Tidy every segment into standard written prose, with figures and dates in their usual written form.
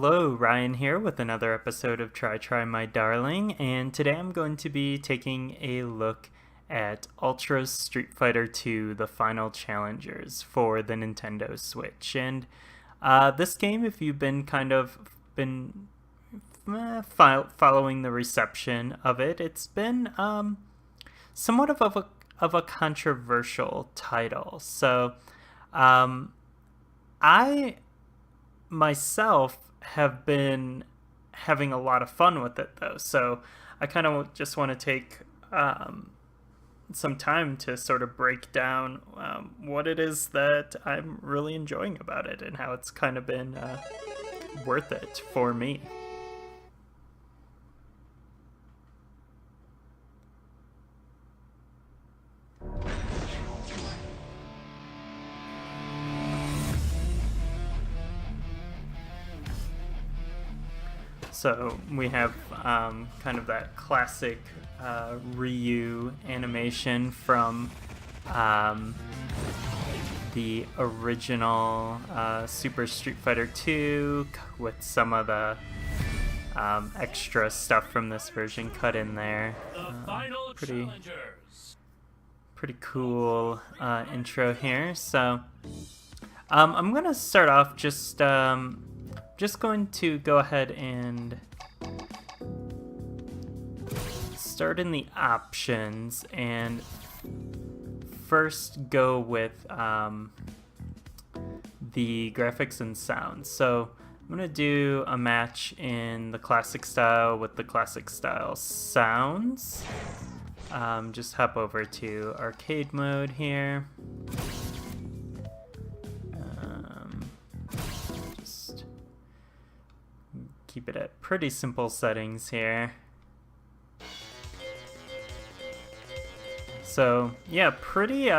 Hello, Ryan here with another episode of Try My Darling, and today I'm going to be taking a look at Ultra's Street Fighter II: The Final Challengers for the Nintendo Switch. And this game, if you've been following the reception of it, it's been somewhat of a controversial title. So I myself have been having a lot of fun with it, though. So I kind of just want to take some time to sort of break down what it is that I'm really enjoying about it and how it's kind of been worth it for me. So we have kind of that classic Ryu animation from the original Super Street Fighter II with some of the extra stuff from this version cut in there. Pretty cool intro here. So I'm gonna start off just going to go ahead and start in the options and first go with the graphics and sound. So I'm going to do a match in the classic style with the classic style sounds. Just hop over to arcade mode here. Keep it at pretty simple settings here. So yeah, pretty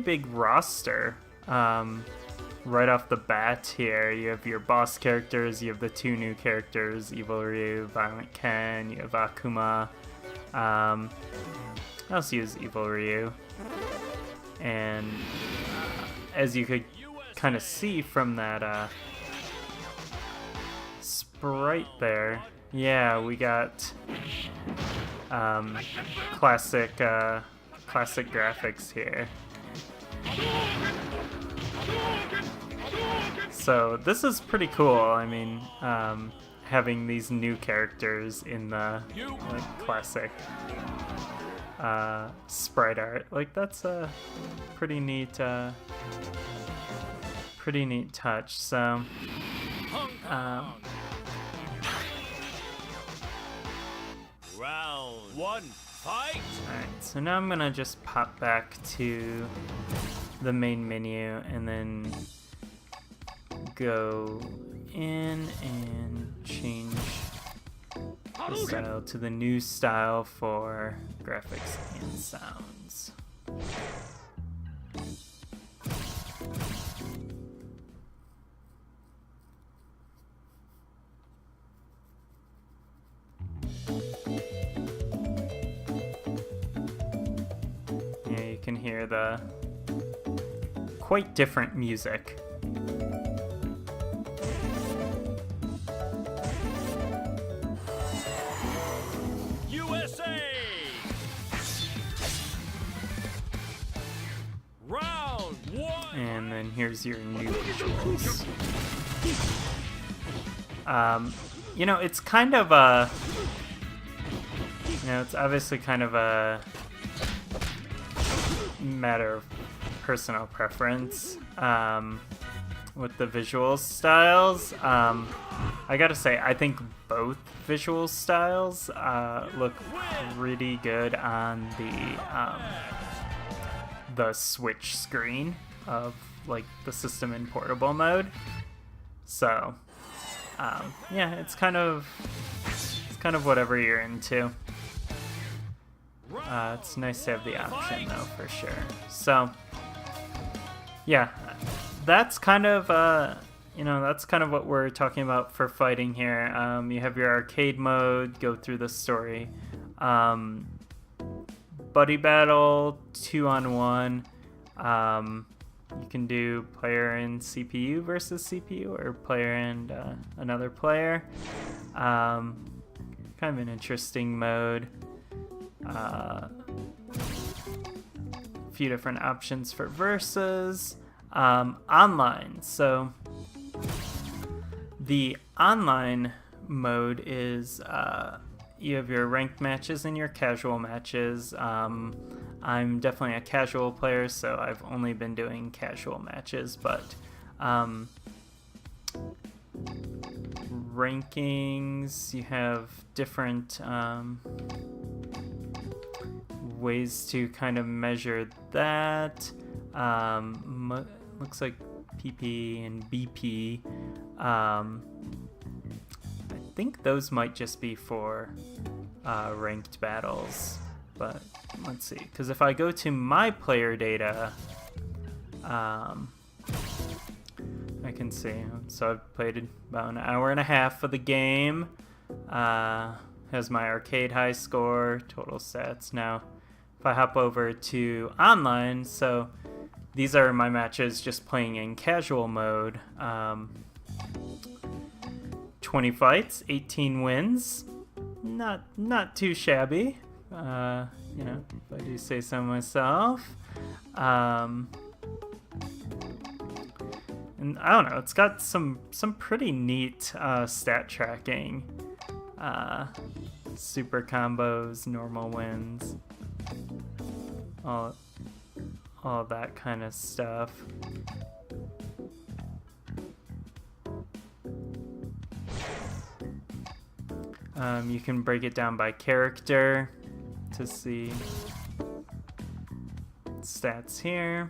big roster right off the bat here. You have your boss characters, you have the two new characters, Evil Ryu, Violent Ken, you have Akuma. I also use Evil Ryu. And as you could kind of see from that sprite there, yeah, we got classic graphics here. So this is pretty cool. I mean, having these new characters in the classic sprite art, that's a pretty neat touch. So Round one, fight! Alright, so now I'm gonna just pop back to the main menu and then go in and change the style to the new style for graphics and sounds. Can hear the quite different music. USA! Round one! And then here's your new visuals. It's kind of a... it's obviously kind of a matter of personal preference with the visual styles. I gotta say, I think both visual styles look pretty good on the Switch screen of the system in portable mode. So yeah, it's kind of whatever you're into. It's nice to have the option, though, for sure. So, yeah, that's kind of what we're talking about for fighting here. You have your arcade mode, go through the story. Buddy battle, 2-on-1. You can do player and CPU versus CPU, or player and another player. Kind of an interesting mode. A few different options for versus. Online. So the online mode is you have your ranked matches and your casual matches. I'm definitely a casual player, so I've only been doing casual matches, but rankings, you have different ways to kind of measure that. Looks like PP and BP. I think those might just be for ranked battles, but let's see. Because if I go to my player data, I can see. So I've played about an hour and a half of the game. Has my arcade high score, total stats. Now, if I hop over to online, so these are my matches just playing in casual mode. 20 fights, 18 wins. Not too shabby. You know, if I do say so myself. And I don't know, it's got some pretty neat stat tracking. Super combos, normal wins. All that kind of stuff. You can break it down by character to see stats here.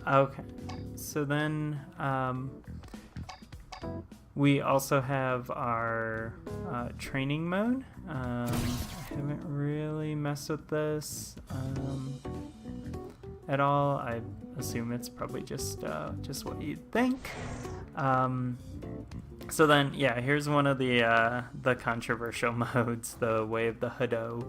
Okay, so then we also have our training mode. I haven't really messed with this at all. I assume it's probably just what you'd think. So then, yeah, here's one of the controversial modes, the Way of the Hado.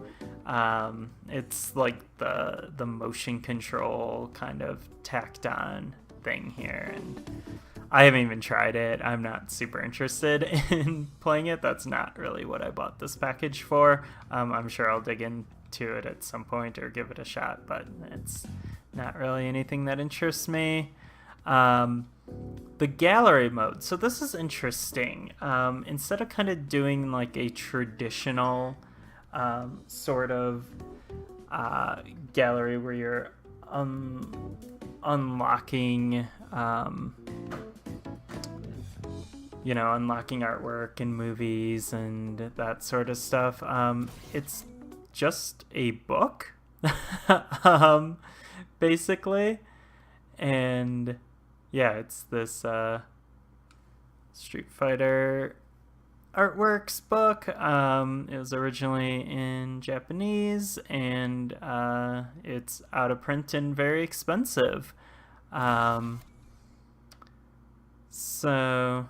It's like the motion control kind of tacked on thing here, and I haven't even tried it. I'm not super interested in playing it. That's not really what I bought this package for. I'm sure I'll dig into it at some point or give it a shot, but it's not really anything that interests me. The gallery mode. So this is interesting. Instead of kind of doing like a traditional sort of gallery where you're unlocking unlocking artwork and movies and that sort of stuff. It's just a book, basically. And yeah, it's this Street Fighter artworks book. It was originally in Japanese, and it's out of print and very expensive. So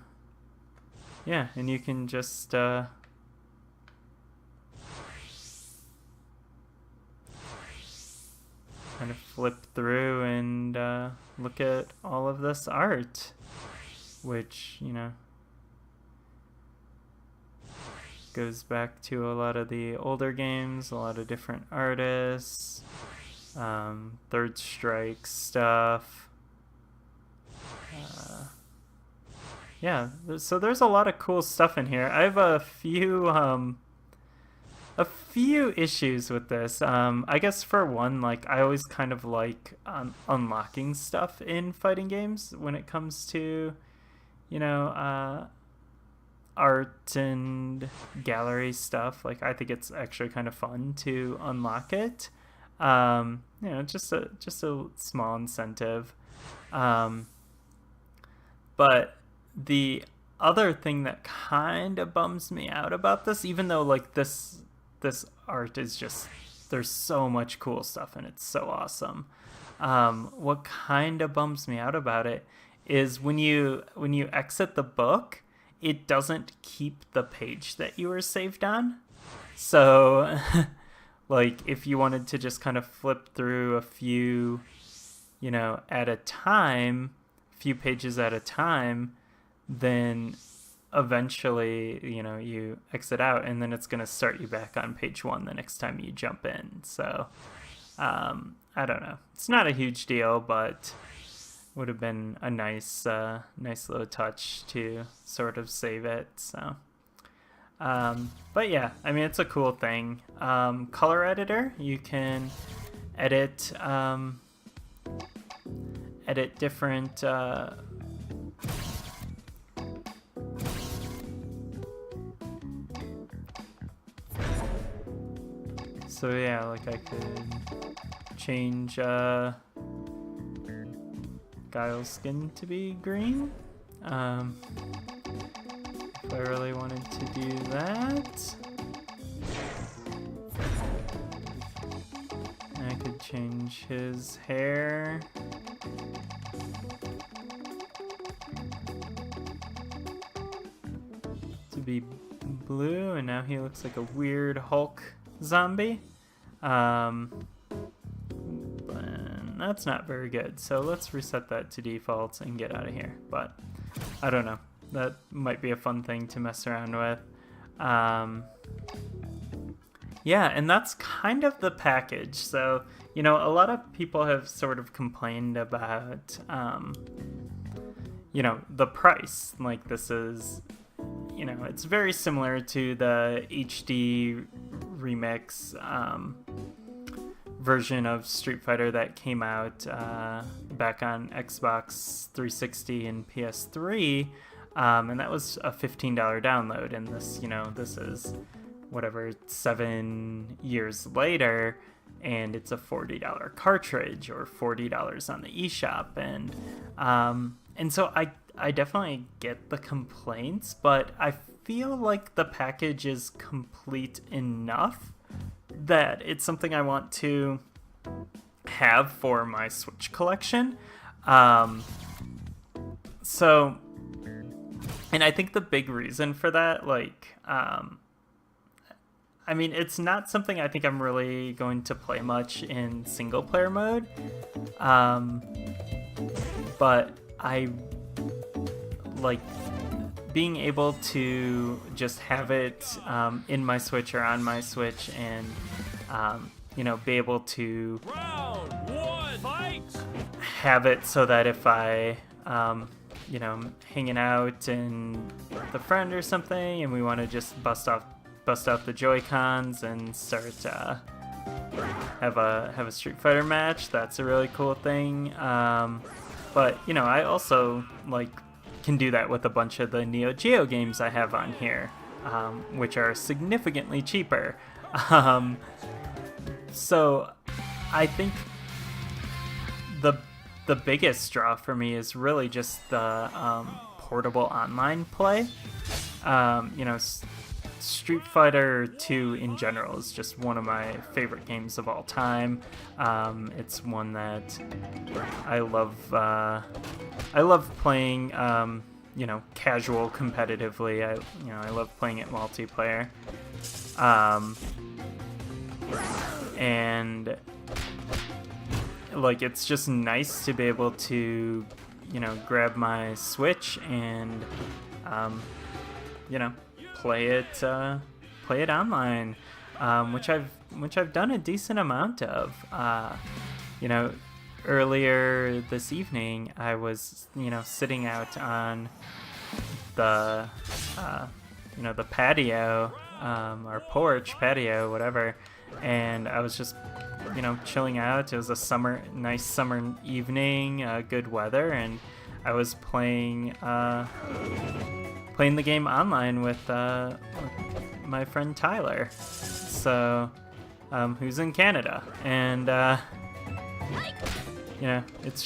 yeah, and you can just kind of flip through and look at all of this art, which, goes back to a lot of the older games, a lot of different artists, Third Strike stuff. Yeah, so there's a lot of cool stuff in here. I have a few issues with this. I guess for one, like, I always kind of like unlocking stuff in fighting games when it comes to, art and gallery stuff. Like, I think it's actually kind of fun to unlock it. Just a small incentive. But the other thing that kind of bums me out about this, even though like this art is just, there's so much cool stuff and it's so awesome. What kind of bums me out about it is when you exit the book, it doesn't keep the page that you were saved on. So, like, if you wanted to just kind of flip through a few, at a time, a few pages at a time, then eventually, you exit out, and then it's going to start you back on page 1 the next time you jump in. So, I don't know. It's not a huge deal, but would have been a nice little touch to sort of save it. So, but yeah, I mean, it's a cool thing. Color editor, you can edit different so yeah, like I could change Guile's skin to be green, if I really wanted to do that. And I could change his hair to be blue, and now he looks like a weird Hulk zombie. That's not very good, so let's reset that to default and get out of here. But I don't know, that might be a fun thing to mess around with. Yeah, and that's kind of the package. So, a lot of people have sort of complained about the price. Like, this is, it's very similar to the HD remix version of Street Fighter that came out back on Xbox 360 and PS3, and that was a $15 download. And this, this is whatever, 7 years later, and it's a $40 cartridge or $40 on the eShop, and so I definitely get the complaints, but I feel like the package is complete enough that it's something I want to have for my Switch collection. So, and I think the big reason for that, like, I mean, it's not something I think I'm really going to play much in single player mode, but I like being able to just have it in my Switch or on my Switch, and be able to Round 1, fight! have it so that if I I'm hanging out and with a friend or something, and we want to just bust out the Joy-Cons and start have a Street Fighter match, that's a really cool thing. But I also can do that with a bunch of the Neo Geo games I have on here, which are significantly cheaper. So I think the biggest draw for me is really just the portable online play. Street Fighter 2 in general is just one of my favorite games of all time. It's one that I love. I love playing. Casual competitively. I love playing it multiplayer. And it's just nice to be able to, grab my Switch and, play it online, which I've done a decent amount of. Earlier this evening, I was, sitting out on the, the patio, or porch, patio, whatever, and I was just, chilling out. It was a nice summer evening, good weather, and I was playing the game online with my friend Tyler, so who's in Canada, and it's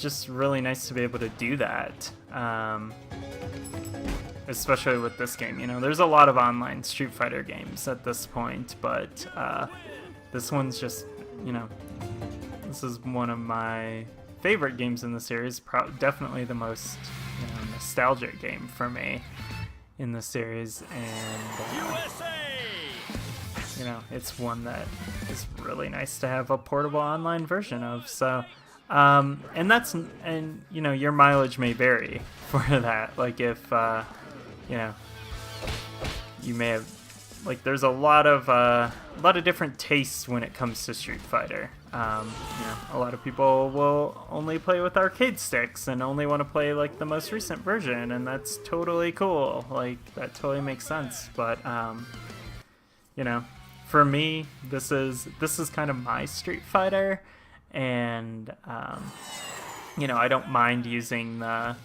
just really nice to be able to do that, especially with this game. There's a lot of online Street Fighter games at this point, but this one's just, this is one of my favorite games in the series. Definitely the most nostalgic game for me in the series, and USA! It's one that is really nice to have a portable online version of. So, and your mileage may vary for that. Like if you may have, like, there's a lot of different tastes when it comes to Street Fighter. A lot of people will only play with arcade sticks and only want to play like the most recent version, and that's totally cool. Like, that totally makes sense. But for me, this is kind of my Street Fighter, and I don't mind using the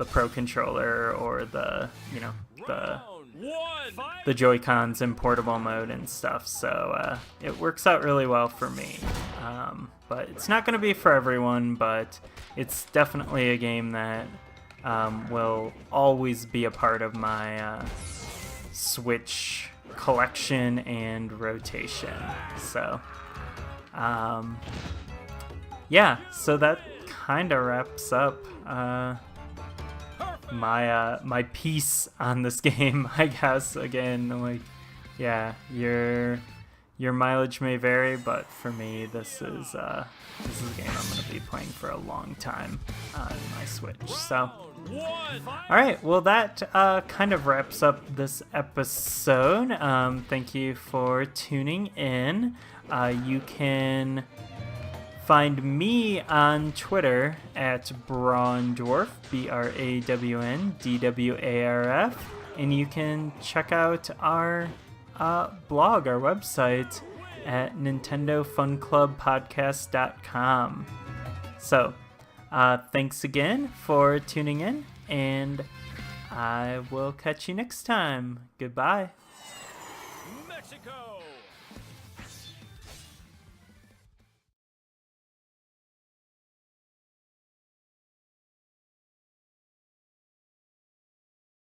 Pro Controller or the Joy-Cons in portable mode and stuff. So it works out really well for me. But it's not going to be for everyone, but it's definitely a game that will always be a part of my Switch collection and rotation. So so that kind of wraps up my piece on this game, I guess. Again, like, your mileage may vary, but for me, this is a game I'm going to be playing for a long time on my Switch. So alright, well, that kind of wraps up this episode. Thank you for tuning in. You can find me on Twitter at BrawnDwarf, BrawnDwarf, and you can check out our blog, our website, at NintendoFunClubPodcast.com. So, thanks again for tuning in, and I will catch you next time. Goodbye. Mexico!